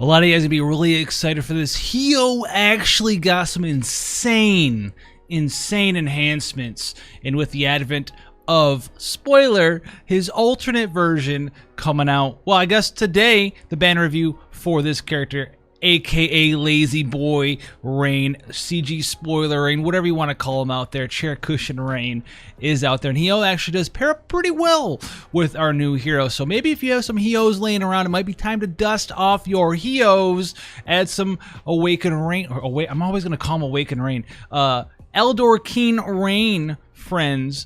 A lot of you guys are gonna be really excited for this. Hyoh actually got some insane enhancements, and with the advent of, spoiler, his alternate version coming out, well, I guess today, the banner review for this character, aka Lazy Boy Rain, CG Spoiler Rain, whatever you want to call him out there, Chair Cushion Rain, is out there. And Hyoh actually does pair up pretty well with our new hero. So maybe if you have some Hyohs laying around, it might be time to dust off your Hyohs, add some Awaken Rain, or I'm always going to call him Awaken Rain. Aldore King Rain, friends.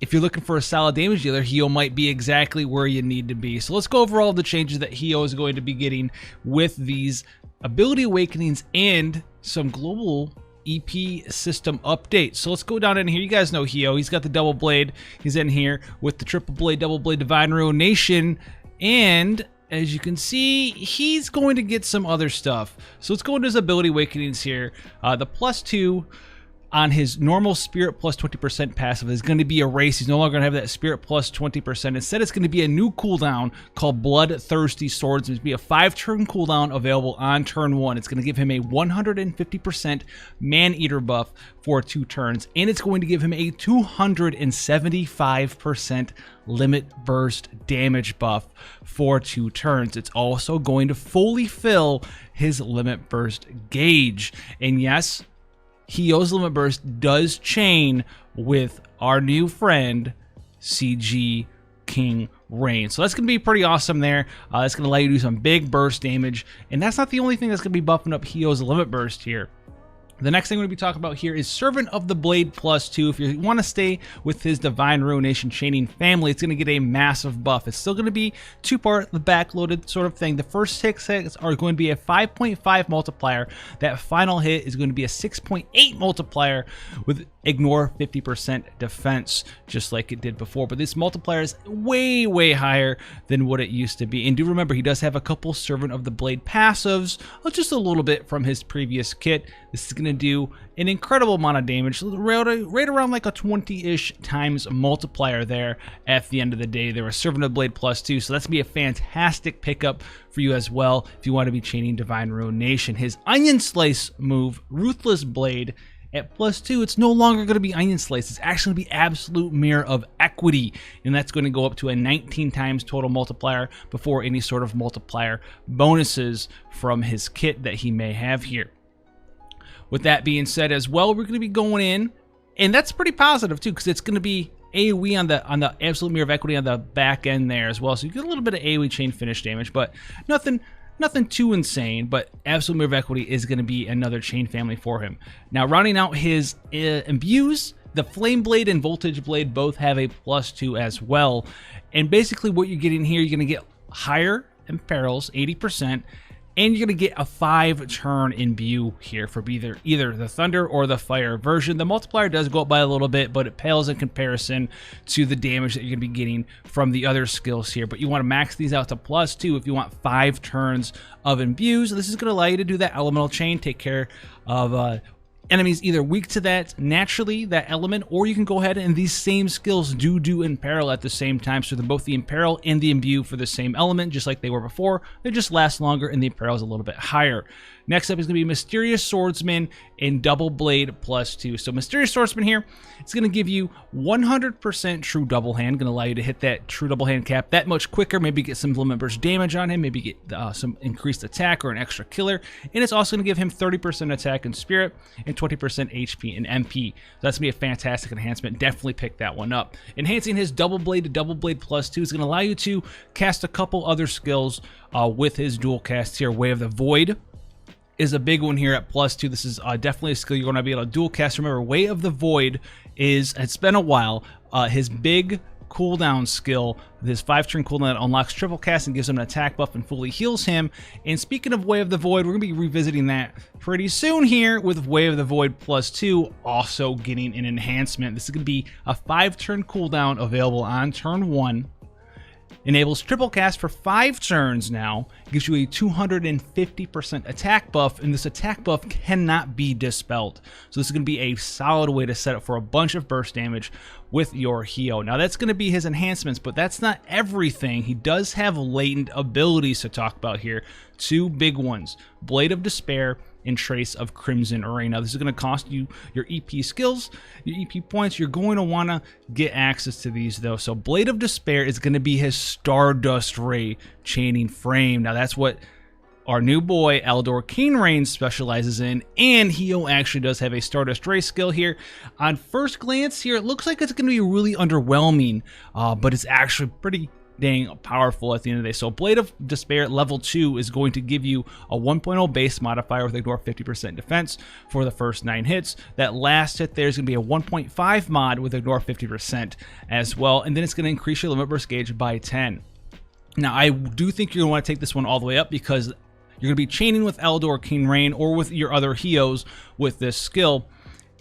If you're looking for a solid damage dealer, Hyoh might be exactly where you need to be. So let's go over all the changes that Hyoh is going to be getting with these ability awakenings and some global EP system updates. So let's go down in here. You guys know Hyoh. He's got the double blade. He's in here with the triple blade, double blade, divine ruination, and as you can see, he's going to get some other stuff. So let's go into his ability awakenings here. The +2 on his normal spirit plus 20% passive is going to be erased. He's no longer going to have that spirit plus 20%. Instead, it's going to be a new cooldown called Bloodthirsty Swordsman. It's going to be a 5-turn cooldown available on turn 1. It's going to give him a 150% Man-Eater buff for 2 turns, and it's going to give him a 275% limit burst damage buff for 2 turns. It's also going to fully fill his limit burst gauge. And yes, Hyoh's limit burst does chain with our new friend, CG King Rain. So that's going to be pretty awesome there. That's going to allow you to do some big burst damage. And that's not the only thing that's going to be buffing up Hyoh's limit burst here. The next thing we're going to be talking about here is Servant of the Blade +2. If you want to stay with his Divine Ruination chaining family, it's going to get a massive buff. It's still going to be 2-part, the backloaded sort of thing. The first 6 hits are going to be a 5.5 multiplier. That final hit is going to be a 6.8 multiplier with ignore 50% defense, just like it did before. But this multiplier is way higher than what it used to be. And do remember, he does have a couple Servant of the Blade passives, just a little bit from his previous kit. This is going to do an incredible amount of damage, right around like a 20-ish times multiplier there at the end of the day. There was Servant of the Blade +2, so that's going to be a fantastic pickup for you as well if you want to be chaining Divine Ruination. His Onion Slice move, Ruthless Blade, at +2, it's no longer going to be Onion Slice. It's actually going to be Absolute Mirror of Equity, and that's going to go up to a 19 times total multiplier before any sort of multiplier bonuses from his kit that he may have here. With that being said as well, we're going to be going in, and that's pretty positive too, because it's going to be AoE on the Absolute Mirror of Equity on the back end there as well. So you get a little bit of AoE chain finish damage, but nothing too insane. But Absolute Mirror of Equity is going to be another chain family for him. Now, rounding out his imbues, the Flame Blade and Voltage Blade both have a +2 as well. And basically what you're getting here, you're going to get higher imperils, 80%. And you're going to get a 5-turn imbue here for either the Thunder or the Fire version. The multiplier does go up by a little bit, but it pales in comparison to the damage that you're going to be getting from the other skills here. But you want to max these out to +2 if you want 5 turns of imbues. This is going to allow you to do that elemental chain, take care of enemies either weak to that naturally, that element, or you can go ahead and these same skills do imperil at the same time. So they're both the imperil and the imbue for the same element, just like they were before. They just last longer and the imperil is a little bit higher. Next up is going to be Mysterious Swordsman and Double Blade +2. So Mysterious Swordsman here, it's going to give you 100% true double hand, going to allow you to hit that true double hand cap that much quicker, maybe get some limit burst damage on him, maybe get some increased attack or an extra killer. And it's also going to give him 30% attack and spirit and 20% HP and MP. So that's going to be a fantastic enhancement. Definitely pick that one up. Enhancing his Double Blade to Double Blade +2 is going to allow you to cast a couple other skills with his dual casts here. Way of the Void is a big one here at +2. This is definitely a skill you're going to be able to dual cast. Remember, Way of the Void it's been a while. His big cooldown skill, his 5-turn cooldown that unlocks triple cast and gives him an attack buff and fully heals him. And speaking of Way of the Void, we're going to be revisiting that pretty soon here with Way of the Void +2 also getting an enhancement. This is going to be a 5-turn cooldown available on turn 1. enables triple cast for 5 turns now. It gives you a 250% attack buff, and this attack buff cannot be dispelled. So this is going to be a solid way to set up for a bunch of burst damage with your Hyoh. Now that's going to be his enhancements, but that's not everything. He does have latent abilities to talk about here. 2 big ones, Blade of Despair and Trace of Crimson Rain. Now this is going to cost you your EP skills, your EP points. You're going to want to get access to these though. So Blade of Despair is going to be his Stardust Ray chaining frame. Now that's what our new boy Aldore King Rain specializes in, and Hyoh actually does have a Stardust Ray skill here. On first glance here, it looks like it's going to be really underwhelming, but it's actually pretty dang powerful at the end of the day. So Blade of Despair level 2 is going to give you a 1.0 base modifier with ignore 50% defense for the first 9 hits. That last hit there is going to be a 1.5 mod with ignore 50% as well, and then it's going to increase your limit burst gauge by 10. Now I do think you're going to want to take this one all the way up, because you're going to be chaining with Aldore King Rain or with your other Hyohs with this skill,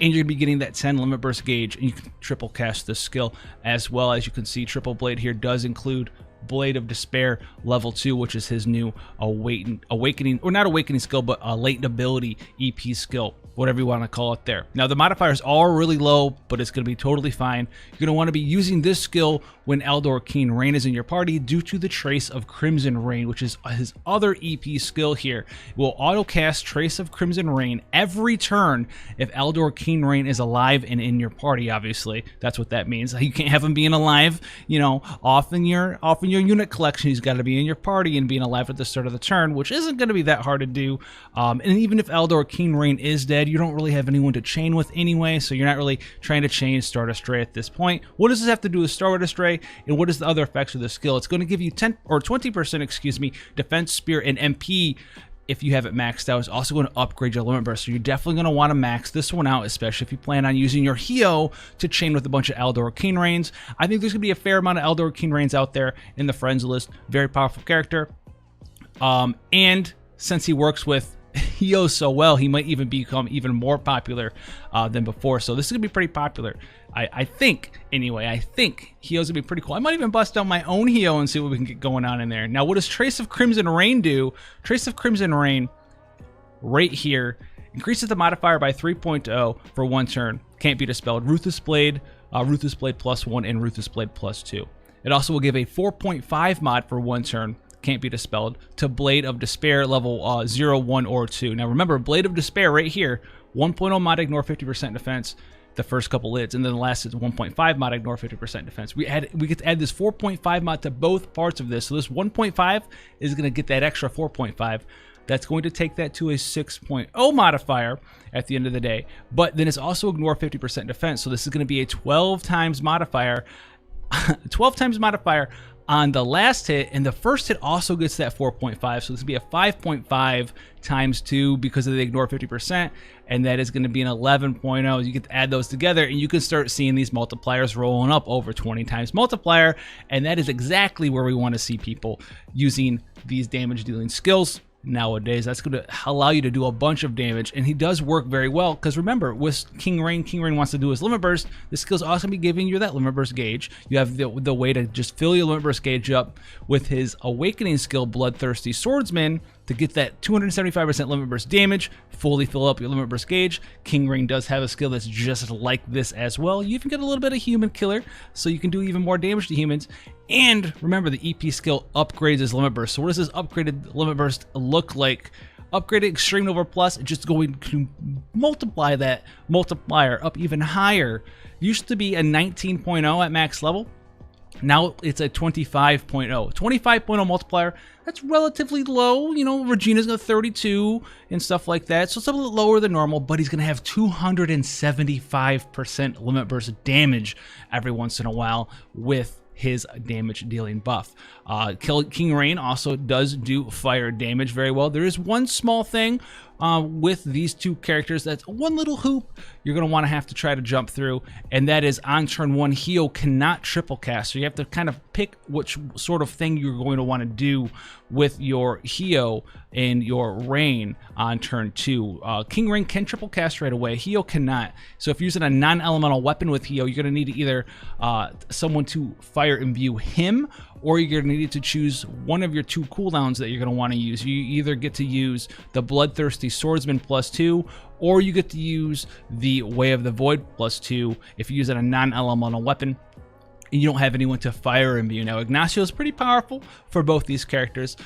and you're going to be getting that 10 limit burst gauge, and you can triple cast this skill as well. As you can see, triple blade here does include Blade of Despair level 2, which is his new awakening, or not awakening skill, but a latent ability EP skill, whatever you want to call it there. Now the modifiers are really low, but it's going to be totally fine. You're going to want to be using this skill when Aldore King Rain is in your party due to the Trace of Crimson Rain, which is his other EP skill here. It will auto cast Trace of Crimson Rain every turn if Aldore King Rain is alive and in your party. Obviously that's what that means. You can't have him being alive, you know, off in your unit collection. He's got to be in your party and being alive at the start of the turn, which isn't going to be that hard to do. And even if Aldore King Rain is dead, you don't really have anyone to chain with anyway, so you're not really trying to chain Stardust Ray at this point. What does this have to do with Stardust Ray, and what is the other effects of the skill? It's going to give you 10 or 20%, excuse me, defense, spirit, and MP if you have it maxed out. It's also going to upgrade your limit burst, so you're definitely going to want to max this one out, especially if you plan on using your Hyoh to chain with a bunch of Aldore King Rains. I think there's going to be a fair amount of Aldore King Rains out there in the friends list. Very powerful character, and since he works with Hyoh so well, he might even become even more popular than before. So this is gonna be pretty popular. I think, anyway. I think Hyoh's gonna be pretty cool. I might even bust out my own Hyoh and see what we can get going on in there. Now, what does Trace of Crimson Rain do? Trace of Crimson Rain, right here, increases the modifier by 3.0 for 1 turn. Can't be dispelled. Ruthless Blade +1, and Ruthless Blade +2. It also will give a 4.5 mod for 1 turn. Can't be dispelled, to Blade of Despair level 0, 1, or 2. Now remember, Blade of Despair right here, 1.0 mod ignore 50% defense the first couple hits, and then the last is 1.5 mod ignore 50% defense. We get to add this 4.5 mod to both parts of this. So this 1.5 is going to get that extra 4.5. That's going to take that to a 6.0 modifier at the end of the day. But then it's also ignore 50% defense. So this is going to be a 12 times modifier. 12 times modifier on the last hit, and the first hit also gets that 4.5, so this will be a 5.5 times 2 because of the ignore 50%, and that is going to be an 11.0. You get to add those together, and you can start seeing these multipliers rolling up over 20 times multiplier, and that is exactly where we want to see people using these damage dealing skills nowadays. That's going to allow you to do a bunch of damage, and he does work very well, because remember, with King Rain wants to do his limit burst. This skill's also be giving you that limit burst gauge. You have the way to just fill your limit burst gauge up with his awakening skill, Bloodthirsty Swordsman, to get that 275% limit burst damage, fully fill up your limit burst gauge. King Rain does have a skill that's just like this as well. You even get a little bit of human killer, so you can do even more damage to humans. And remember, the EP skill upgrades his limit burst. So what does this upgraded limit burst look like? Upgraded Extreme Nova Plus, it's just going to multiply that multiplier up even higher. Used to be a 19.0 at max level. Now it's a 25.0. 25.0 multiplier, that's relatively low. You know, Regina's got 32 and stuff like that, so it's a little lower than normal, but he's going to have 275% limit burst damage every once in a while with his damage dealing buff. King Rain also does do fire damage very well. There is one small thing with these two characters, that's one little hoop you're going to want to have to try to jump through, and that is on turn 1, Hyoh cannot triple cast. So you have to kind of pick which sort of thing you're going to want to do with your Hyoh and your Rain on turn 2. King Rain can triple cast right away. Hyoh cannot. So if you're using a non-elemental weapon with Hyoh, you're going to need to either someone to fire fire imbue him, or you're going to need to choose one of your 2 cooldowns that you're going to want to use. You either get to use the Bloodthirsty Swordsman +2, or you get to use the Way of the Void +2 if you use it on a non-elemental weapon and you don't have anyone to fire imbue. Now, Ignacio is pretty powerful for both these characters.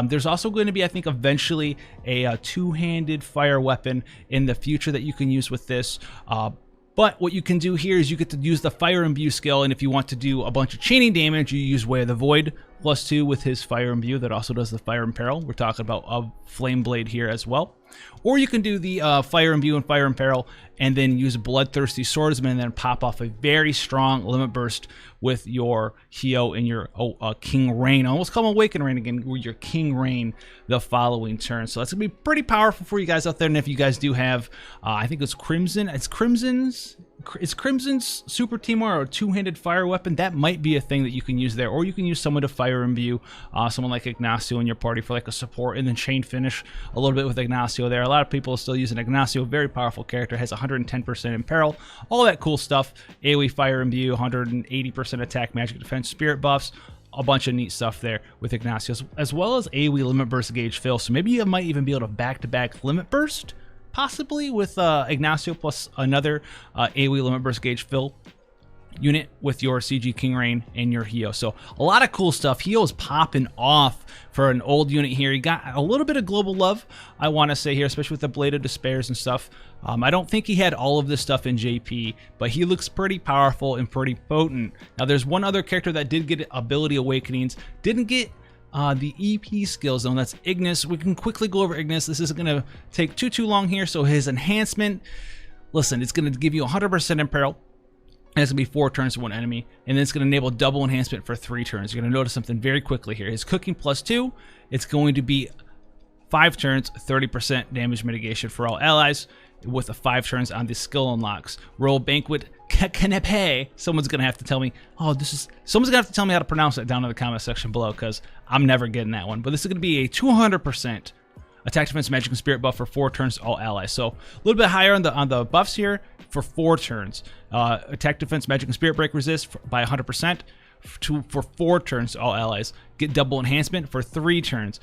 There's also going to be, I think, eventually a two-handed fire weapon in the future that you can use with this. But what you can do here is you get to use the fire imbue skill, and if you want to do a bunch of chaining damage, you use Way of the Void +2 with his fire imbue that also does the fire imperil. We're talking about a flame blade here as well. Or you can do the fire imbue and fire imperil and then use Bloodthirsty Swordsman and then pop off a very strong limit burst with your Hyoh and your King Rain. I almost call him Awaken Rain again, with your King Rain the following turn. So that's going to be pretty powerful for you guys out there. And if you guys do have, I think it's Crimson's Super Teamwear or a two-handed fire weapon, that might be a thing that you can use there. Or you can use someone to fire imbue, someone like Ignacio in your party for like a support, and then chain finish a little bit with Ignacio there. A lot of people are still using Ignacio, very powerful character, has 110% imperil, all that cool stuff. AoE fire imbue, 180% attack, magic defense, spirit buffs, a bunch of neat stuff there with Ignacio, as well as AoE limit burst gauge fill. So maybe you might even be able to back-to-back limit burst, possibly with Ignacio plus another AoE limit burst gauge fill unit with your CG King Rain and your Hyoh. So a lot of cool stuff. Hyoh is popping off for an old unit here. He got a little bit of global love, I want to say here, especially with the Blade of Despairs and stuff. I don't think he had all of this stuff in JP, but he looks pretty powerful and pretty potent. Now there's one other character that did get ability awakenings, didn't get the EP skills though, and that's Agnes. We can quickly go over Agnes. This isn't going to take too long here. So his enhancement, listen, it's going to give you 100% imperil. And it's going to be 4 turns to 1 enemy, and then it's going to enable double enhancement for 3 turns. You're going to notice something very quickly here. His cooking +2, it's going to be 5 turns, 30% damage mitigation for all allies, with the 5 turns on the skill unlocks. Royal Banquet Canapé. Someone's going to have to tell me, someone's going to have to tell me how to pronounce it down in the comment section below, because I'm never getting that one. But this is going to be a 200% attack, defense, magic, and spirit buff for 4 turns to all allies. So a little bit higher on the buffs here for 4 turns. Attack, defense, magic, and spirit break resist by 100% for 4 turns to all allies. Get double enhancement for 3 turns.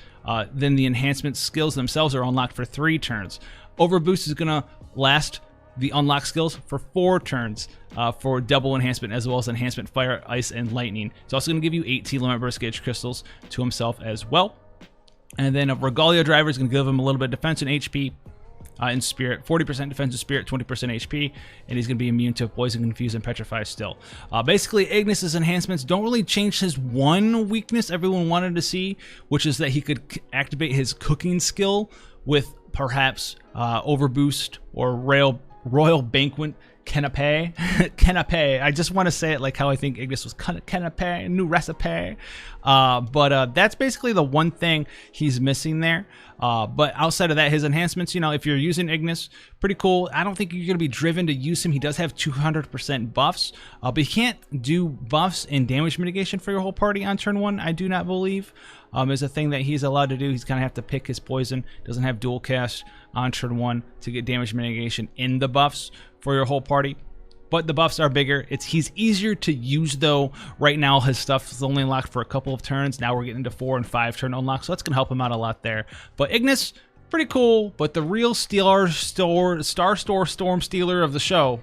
Then the enhancement skills themselves are unlocked for 3 turns. Overboost is going to last the unlocked skills for 4 turns for double enhancement, as well as enhancement fire, ice, and lightning. It's also going to give you 18 limit burst gauge crystals to himself as well. And then a Regalia driver is going to give him a little bit of defense and HP and spirit, 40% defense and spirit, 20% HP, and he's going to be immune to poison, confuse, and petrify still. Basically, Agnes's enhancements don't really change his one weakness everyone wanted to see, which is that he could activate his cooking skill with perhaps Overboost or Royal Banquet Canapé. Canapé. I just want to say it like how I think Agnes was canapé, new recipe. But that's basically the one thing he's missing there. But outside of that, his enhancements, you know, if you're using Agnes, pretty cool. I don't think you're going to be driven to use him. He does have 200% buffs, but he can't do buffs and damage mitigation for your whole party on turn 1, I do not believe. Is a thing that he's allowed to do. He's going to have to pick his poison. Doesn't have dual cast on turn 1 to get damage mitigation in the buffs for your whole party. But the buffs are bigger. He's easier to use though. Right now his stuff is only unlocked for a couple of turns. Now we're getting into 4 and 5 turn unlocks, so that's going to help him out a lot there. But Agnes, pretty cool. But the real Star Store Storm Stealer of the show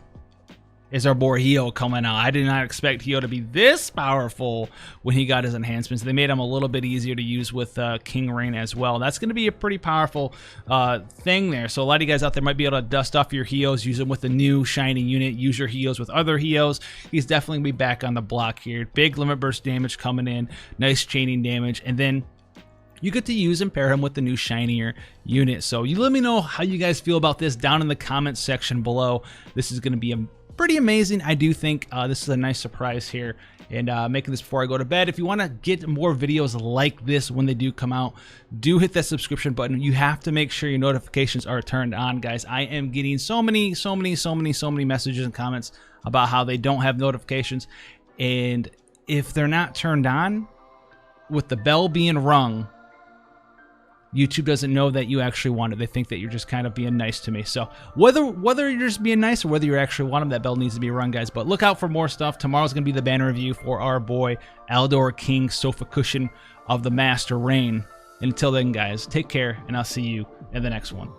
is our boy Hyoh coming out. I did not expect Hyoh to be this powerful when he got his enhancements. They made him a little bit easier to use with King Rain as well. That's going to be a pretty powerful thing there. So a lot of you guys out there might be able to dust off your Hyohs, use them with the new shiny unit, use your Hyohs with other Hyohs. He's definitely going to be back on the block here. Big limit burst damage coming in, nice chaining damage, and then you get to use and pair him with the new shinier unit. So you let me know how you guys feel about this down in the comments section below. This is going to be a pretty amazing. I do think this is a nice surprise here, and making this before I go to bed. If you want to get more videos like this when they do come out, do hit that subscription button. You have to make sure your notifications are turned on, guys. I am getting so many messages and comments about how they don't have notifications, and if they're not turned on with the bell being rung, YouTube doesn't know that you actually want it. They think that you're just kind of being nice to me. So whether you're just being nice or whether you actually want them, that bell needs to be rung, guys. But look out for more stuff. Tomorrow's going to be the banner review for our boy Aldore King Sofa Cushion of the Master Rain. Until then, guys, take care, and I'll see you in the next one.